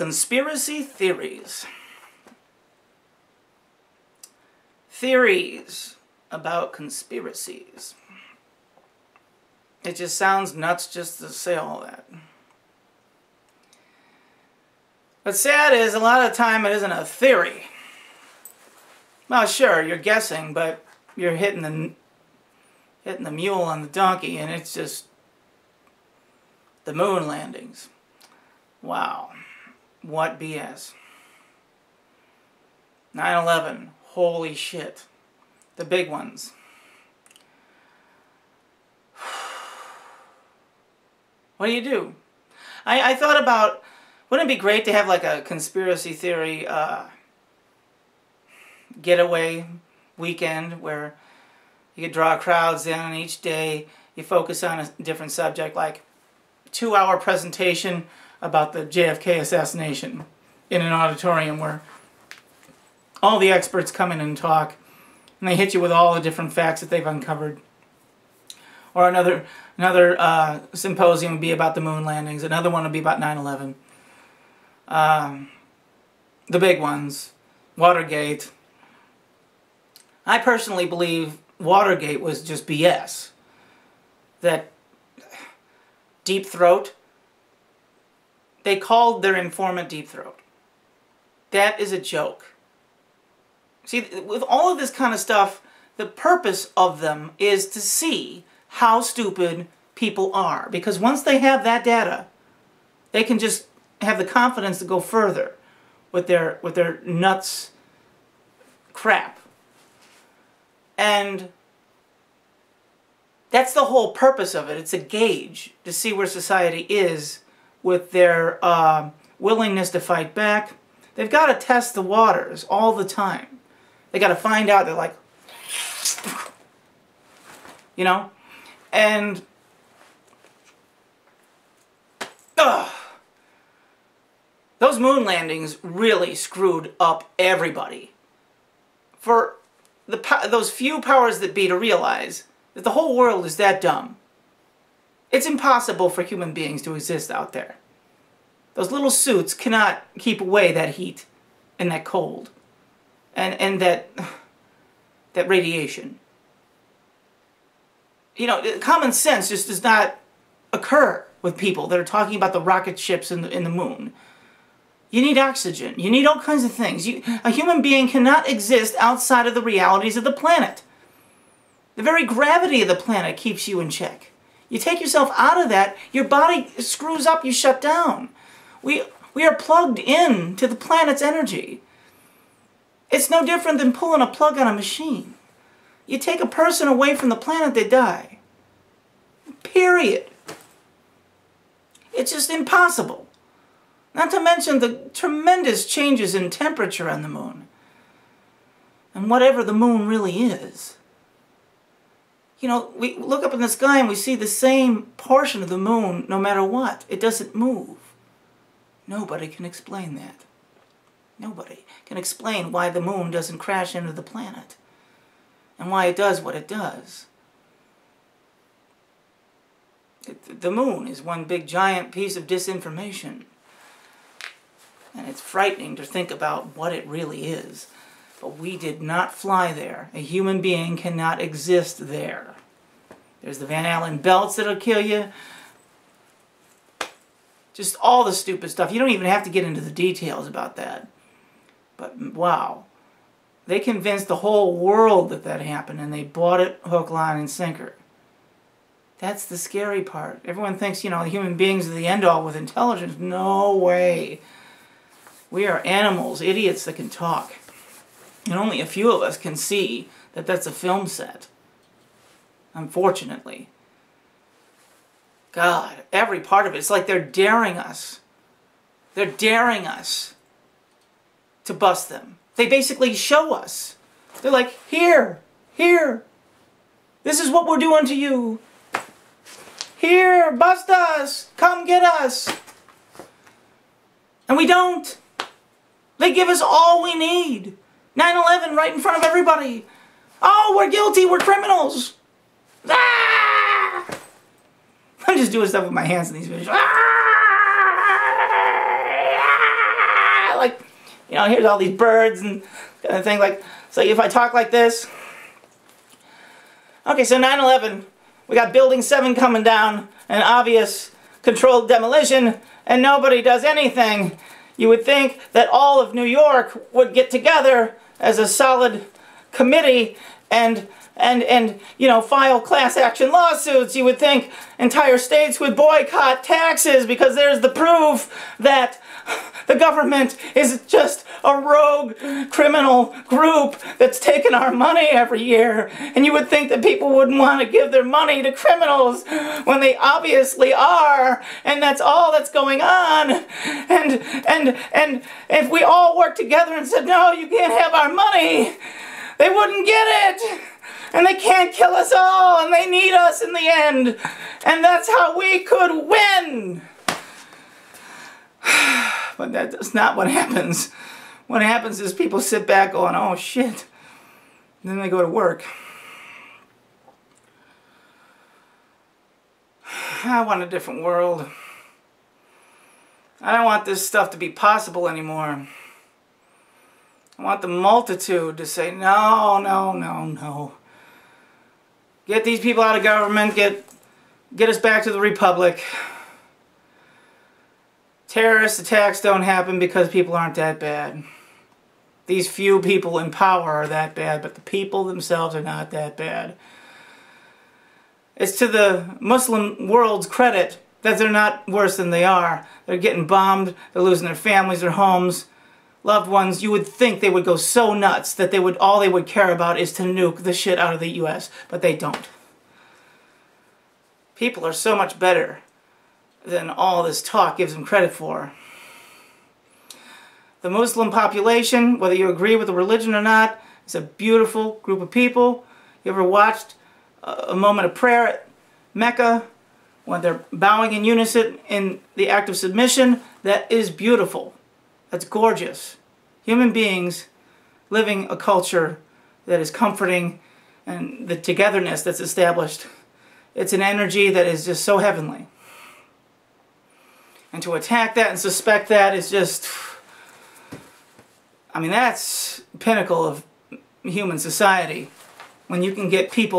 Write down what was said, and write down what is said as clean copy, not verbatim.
Conspiracy theories. Theories about conspiracies. It just sounds nuts just to say all that. What's sad is a lot of the time it isn't a theory. Well, sure, you're guessing, but you're hitting the mule on the donkey, and it's just the moon landings. Wow. What BS. 9/11. Holy shit. The big ones. What do you do? I thought about, wouldn't it be great to have like a conspiracy theory getaway weekend where you could draw crowds in, and each day you focus on a different subject, like 2-hour presentation about the JFK assassination in an auditorium where all the experts come in and talk, and they hit you with all the different facts that they've uncovered. Or another symposium would be about the moon landings. Another one would be about 9/11. The big ones. Watergate. I personally believe Watergate was just BS. That Deep Throat, they called their informant Deep Throat. That is a joke. See, with all of this kind of stuff, the purpose of them is to see how stupid people are. Because once they have that data, they can just have the confidence to go further with their nuts crap. And that's the whole purpose of it. It's a gauge to see where society is with their willingness to fight back. They've got to test the waters all the time. They got to find out. They're like, you know, and those moon landings really screwed up everybody. For those few powers that be to realize that the whole world is that dumb. It's impossible for human beings to exist out there. Those little suits cannot keep away that heat and that cold and that radiation. You know, common sense just does not occur with people that are talking about the rocket ships in the moon. You need oxygen. You need all kinds of things. A human being cannot exist outside of the realities of the planet. The very gravity of the planet keeps you in check. You take yourself out of that, your body screws up, you shut down. We are plugged in to the planet's energy. It's no different than pulling a plug on a machine. You take a person away from the planet, they die. Period. It's just impossible. Not to mention the tremendous changes in temperature on the moon. And whatever the moon really is. You know, we look up in the sky and we see the same portion of the moon no matter what. It doesn't move. Nobody can explain that. Nobody can explain why the moon doesn't crash into the planet. And why it does what it does. The moon is one big giant piece of disinformation. And it's frightening to think about what it really is. But we did not fly there. A human being cannot exist there. There's the Van Allen belts that'll kill you. Just all the stupid stuff. You don't even have to get into the details about that. But wow. They convinced the whole world that that happened, and they bought it hook, line, and sinker. That's the scary part. Everyone thinks, you know, human beings are the end-all with intelligence. No way. We are animals, idiots that can talk. And only a few of us can see that that's a film set. Unfortunately. God, every part of it. It's like they're daring us. They're daring us to bust them. They basically show us. They're like, here, here. This is what we're doing to you. Here, bust us. Come get us. And we don't. They give us all we need. 9/11 right in front of everybody. Oh, we're guilty. We're criminals. Ah! I'm just doing stuff with my hands in these videos. Ah! You know, here's all these birds and kind of thing. Like, so if I talk like this. Okay, so 9/11, we got Building 7 coming down, an obvious controlled demolition, and nobody does anything. You would think that all of New York would get together as a solid committee and you know, file class action lawsuits. You would think entire states would boycott taxes because there's the proof that the government is just a rogue criminal group that's taking our money every year. And you would think that people wouldn't want to give their money to criminals when they obviously are. And that's all that's going on. And if we all worked together and said, no, you can't have our money, they wouldn't get it. And they can't kill us all, and they need us in the end. And that's how we could win. But that's not what happens. What happens is people sit back going, oh shit. And then they go to work. I want a different world. I don't want this stuff to be possible anymore. I want the multitude to say, no, no, no, no. Get these people out of government, get us back to the Republic. Terrorist attacks don't happen because people aren't that bad. These few people in power are that bad, but the people themselves are not that bad. It's to the Muslim world's credit that they're not worse than they are. They're getting bombed, they're losing their families, their homes, loved ones. You would think they would go so nuts that all they would care about is to nuke the shit out of the US, but they don't. People are so much better than all this talk gives them credit for. The Muslim population, whether you agree with the religion or not, is a beautiful group of people. You ever watched a moment of prayer at Mecca when they're bowing in unison in the act of submission? That is beautiful. That's gorgeous. Human beings living a culture that is comforting, and the togetherness that's established. It's an energy that is just so heavenly. And to attack that and suspect that is just, I mean, that's pinnacle of human society. When you can get people